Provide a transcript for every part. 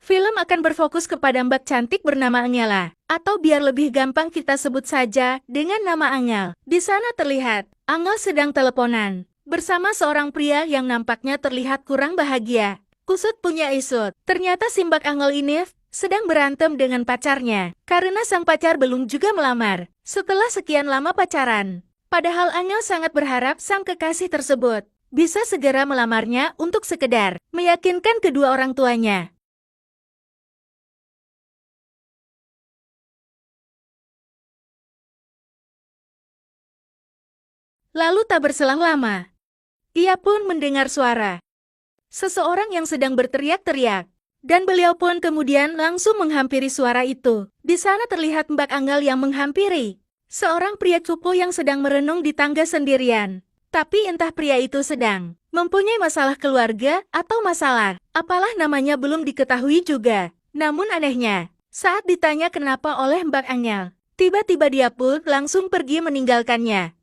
Film akan berfokus kepada mbak cantik bernama Angela, atau biar lebih gampang kita sebut saja dengan nama Angel. Di sana terlihat, Angel sedang teleponan bersama seorang pria yang nampaknya terlihat kurang bahagia. Kusut punya isut, ternyata si mbak Angel ini sedang berantem dengan pacarnya, karena sang pacar belum juga melamar. Setelah sekian lama pacaran, padahal Angel sangat berharap sang kekasih tersebut bisa segera melamarnya untuk sekedar meyakinkan kedua orang tuanya. Lalu tak berselang lama, ia pun mendengar suara seseorang yang sedang berteriak-teriak. Dan beliau pun kemudian langsung menghampiri suara itu. Di sana terlihat Mbak Angel yang menghampiri seorang pria cupu yang sedang merenung di tangga sendirian. Tapi entah pria itu sedang mempunyai masalah keluarga atau masalah apalah namanya belum diketahui juga. Namun anehnya, saat ditanya kenapa oleh Mbak Angel, tiba-tiba dia pun langsung pergi meninggalkannya.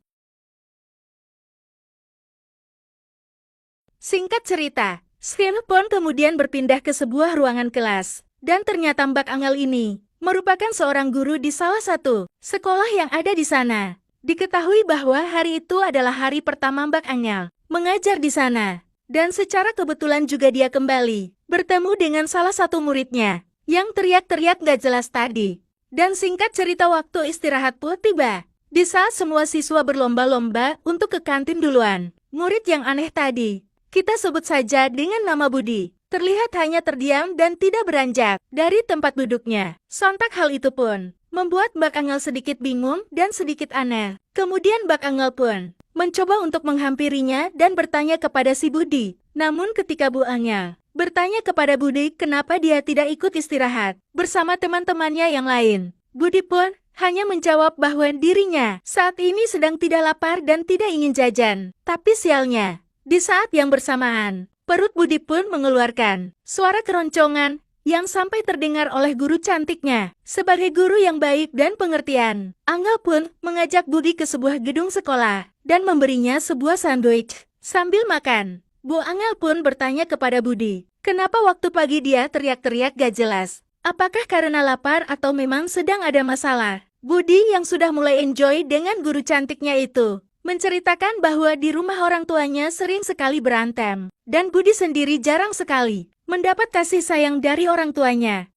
Singkat cerita, Shin pun kemudian berpindah ke sebuah ruangan kelas. Dan ternyata Mbak Angel ini merupakan seorang guru di salah satu sekolah yang ada di sana. Diketahui bahwa hari itu adalah hari pertama Mbak Angel mengajar di sana. Dan secara kebetulan juga dia kembali bertemu dengan salah satu muridnya yang teriak-teriak gak jelas tadi. Dan singkat cerita waktu istirahat pun tiba. Di saat semua siswa berlomba-lomba untuk ke kantin duluan, murid yang aneh tadi, kita sebut saja dengan nama Budi, terlihat hanya terdiam dan tidak beranjak dari tempat duduknya. Sontak hal itu pun membuat Mbak Angel sedikit bingung dan sedikit aneh. Kemudian Mbak Angel pun mencoba untuk menghampirinya dan bertanya kepada si Budi. Namun ketika Bu Angel bertanya kepada Budi kenapa dia tidak ikut istirahat bersama teman-temannya yang lain, Budi pun hanya menjawab bahwa dirinya saat ini sedang tidak lapar dan tidak ingin jajan. Tapi sialnya, di saat yang bersamaan, perut Budi pun mengeluarkan suara keroncongan yang sampai terdengar oleh guru cantiknya. Sebagai guru yang baik dan pengertian, Angel pun mengajak Budi ke sebuah gedung sekolah dan memberinya sebuah sandwich. Sambil makan, Bu Angel pun bertanya kepada Budi, kenapa waktu pagi dia teriak-teriak gak jelas? Apakah karena lapar atau memang sedang ada masalah? Budi yang sudah mulai enjoy dengan guru cantiknya itu menceritakan bahwa di rumah orang tuanya sering sekali berantem, dan Budi sendiri jarang sekali mendapat kasih sayang dari orang tuanya.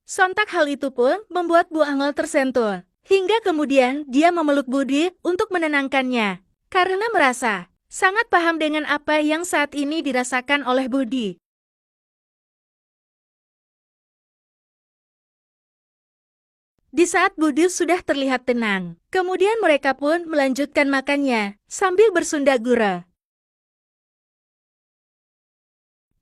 Sontak hal itu pun membuat Bu Angel tersentuh, hingga kemudian dia memeluk Budi untuk menenangkannya, karena merasa sangat paham dengan apa yang saat ini dirasakan oleh Budi. Di saat Budi sudah terlihat tenang, kemudian mereka pun melanjutkan makannya sambil bersunda gurau.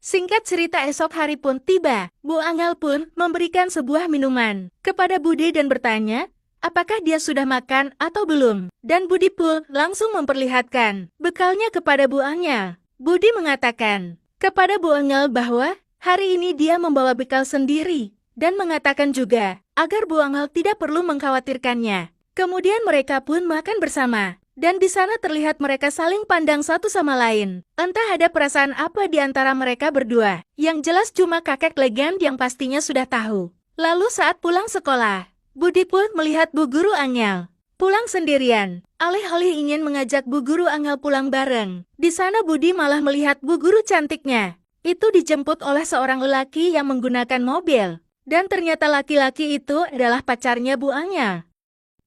Singkat cerita esok hari pun tiba, Bu Angel pun memberikan sebuah minuman kepada Budi dan bertanya, apakah dia sudah makan atau belum? Dan Budi pun langsung memperlihatkan bekalnya kepada Bu Angel. Budi mengatakan kepada Bu Angel bahwa hari ini dia membawa bekal sendiri dan mengatakan juga agar Bu Angel tidak perlu mengkhawatirkannya. Kemudian mereka pun makan bersama. Dan di sana terlihat mereka saling pandang satu sama lain. Entah ada perasaan apa di antara mereka berdua. Yang jelas cuma kakek legend yang pastinya sudah tahu. Lalu saat pulang sekolah, Budi pun melihat Bu Guru Angel pulang sendirian. Alih-alih ingin mengajak Bu Guru Angel pulang bareng, di sana Budi malah melihat Bu Guru cantiknya itu dijemput oleh seorang lelaki yang menggunakan mobil. Dan ternyata laki-laki itu adalah pacarnya Bu Angel.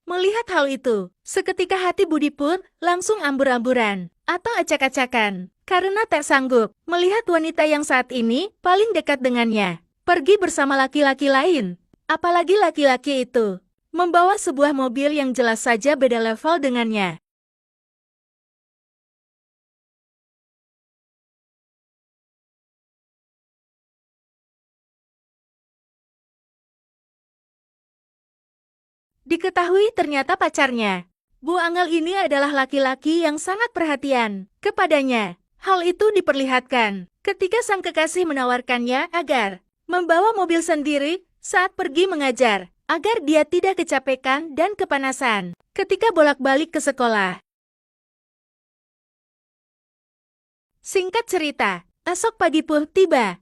Melihat hal itu, seketika hati Budi pun langsung ambur-amburan atau acak-acakan karena tak sanggup melihat wanita yang saat ini paling dekat dengannya pergi bersama laki-laki lain. Apalagi laki-laki itu membawa sebuah mobil yang jelas saja beda level dengannya. Diketahui ternyata pacarnya Bu Angel ini adalah laki-laki yang sangat perhatian kepadanya. Hal itu diperlihatkan ketika sang kekasih menawarkannya agar membawa mobil sendiri saat pergi mengajar, agar dia tidak kecapekan dan kepanasan ketika bolak-balik ke sekolah. Singkat cerita, esok pagi pun tiba.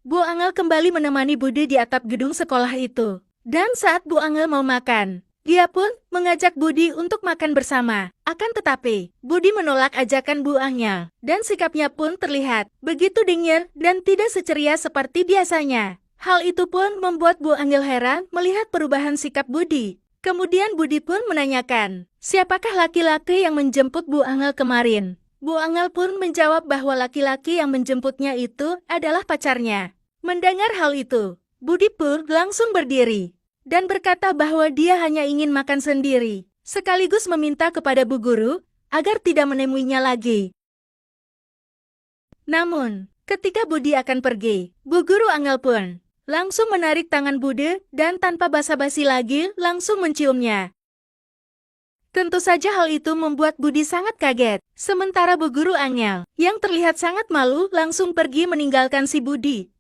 Bu Angel kembali menemani Budi di atap gedung sekolah itu. Dan saat Bu Angel mau makan, dia pun mengajak Budi untuk makan bersama. Akan tetapi, Budi menolak ajakan Bu Angel. Dan sikapnya pun terlihat begitu dingin dan tidak seceria seperti biasanya. Hal itu pun membuat Bu Angel heran melihat perubahan sikap Budi. Kemudian Budi pun menanyakan, siapakah laki-laki yang menjemput Bu Angel kemarin? Bu Angel pun menjawab bahwa laki-laki yang menjemputnya itu adalah pacarnya. Mendengar hal itu, Budi pun langsung berdiri dan berkata bahwa dia hanya ingin makan sendiri, sekaligus meminta kepada Bu Guru agar tidak menemuinya lagi. Namun, ketika Budi akan pergi, Bu Guru Angel pun langsung menarik tangan Budi dan tanpa basa-basi lagi langsung menciumnya. Tentu saja hal itu membuat Budi sangat kaget. Sementara Bu Guru Angel, yang terlihat sangat malu, langsung pergi meninggalkan si Budi.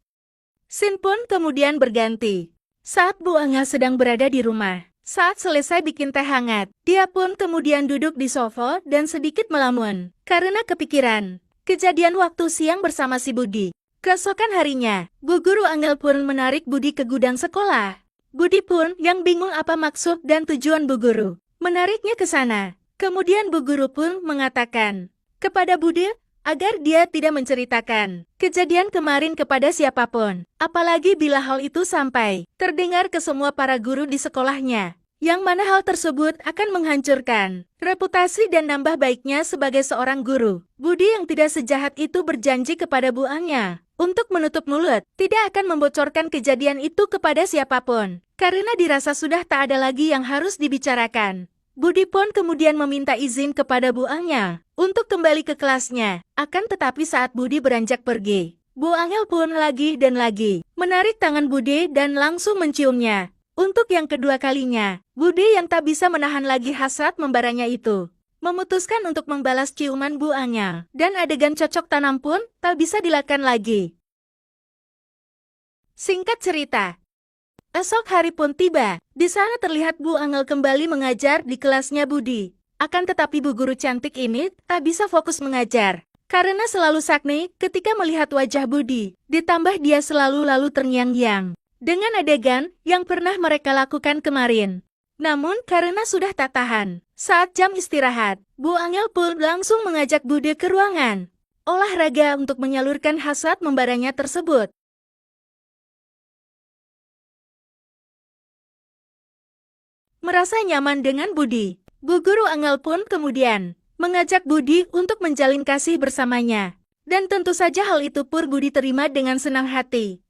Scene pun kemudian berganti. Saat Bu Angel sedang berada di rumah, saat selesai bikin teh hangat, dia pun kemudian duduk di sofa dan sedikit melamun karena kepikiran kejadian waktu siang bersama si Budi. Keesokan harinya, Bu Guru Angel pun menarik Budi ke gudang sekolah. Budi pun yang bingung apa maksud dan tujuan Bu Guru menariknya ke sana. Kemudian Bu Guru pun mengatakan kepada Budi agar dia tidak menceritakan kejadian kemarin kepada siapapun, apalagi bila hal itu sampai terdengar ke semua para guru di sekolahnya, yang mana hal tersebut akan menghancurkan reputasi dan nambah baiknya sebagai seorang guru. Budi yang tidak sejahat itu berjanji kepada Bu Angel untuk menutup mulut, tidak akan membocorkan kejadian itu kepada siapapun, karena dirasa sudah tak ada lagi yang harus dibicarakan. Budi pun kemudian meminta izin kepada Bu Angel untuk kembali ke kelasnya. Akan tetapi saat Budi beranjak pergi, Bu Angel pun lagi dan lagi menarik tangan Budi dan langsung menciumnya. Untuk yang kedua kalinya, Budi yang tak bisa menahan lagi hasrat membaranya itu, memutuskan untuk membalas ciuman Bu Angel, dan adegan cocok tanam pun tak bisa dilakukan lagi. Singkat cerita, esok hari pun tiba. Di sana terlihat Bu Angel kembali mengajar di kelasnya Budi. Akan tetapi Bu Guru cantik ini tak bisa fokus mengajar, karena selalu sakni ketika melihat wajah Budi. Ditambah dia selalu lalu terngiang-ngiang dengan adegan yang pernah mereka lakukan kemarin. Namun karena sudah tak tahan, saat jam istirahat, Bu Angel pun langsung mengajak Budi ke ruangan olahraga untuk menyalurkan hasrat membaranya tersebut. Merasa nyaman dengan Budi, Bu Guru Angel pun kemudian mengajak Budi untuk menjalin kasih bersamanya. Dan tentu saja hal itu pun Budi terima dengan senang hati.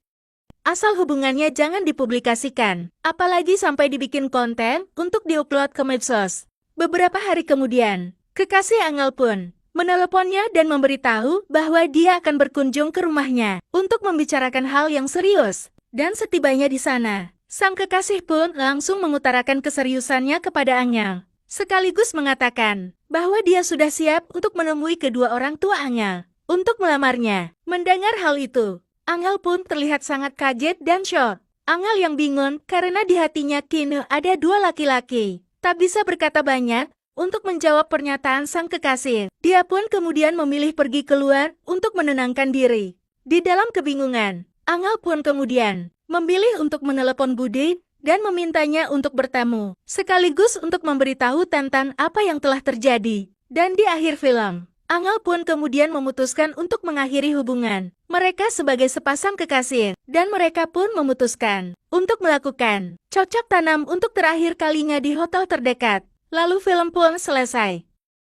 Asal hubungannya jangan dipublikasikan, apalagi sampai dibikin konten untuk diupload ke medsos. Beberapa hari kemudian, kekasih Angel pun meneleponnya dan memberitahu bahwa dia akan berkunjung ke rumahnya untuk membicarakan hal yang serius. Dan setibanya di sana, sang kekasih pun langsung mengutarakan keseriusannya kepada Angel, sekaligus mengatakan bahwa dia sudah siap untuk menemui kedua orang tua Angel untuk melamarnya. Mendengar hal itu, Angel pun terlihat sangat kaget dan syok. Angel yang bingung karena di hatinya kini ada dua laki-laki. Tak bisa berkata banyak untuk menjawab pernyataan sang kekasih. Dia pun kemudian memilih pergi keluar untuk menenangkan diri. Di dalam kebingungan, Angel pun kemudian memilih untuk menelepon Budi dan memintanya untuk bertemu, sekaligus untuk memberitahu tentang apa yang telah terjadi. Dan di akhir film, Angel pun kemudian memutuskan untuk mengakhiri hubungan mereka sebagai sepasang kekasih, dan mereka pun memutuskan untuk melakukan cocok tanam untuk terakhir kalinya di hotel terdekat. Lalu film pun selesai.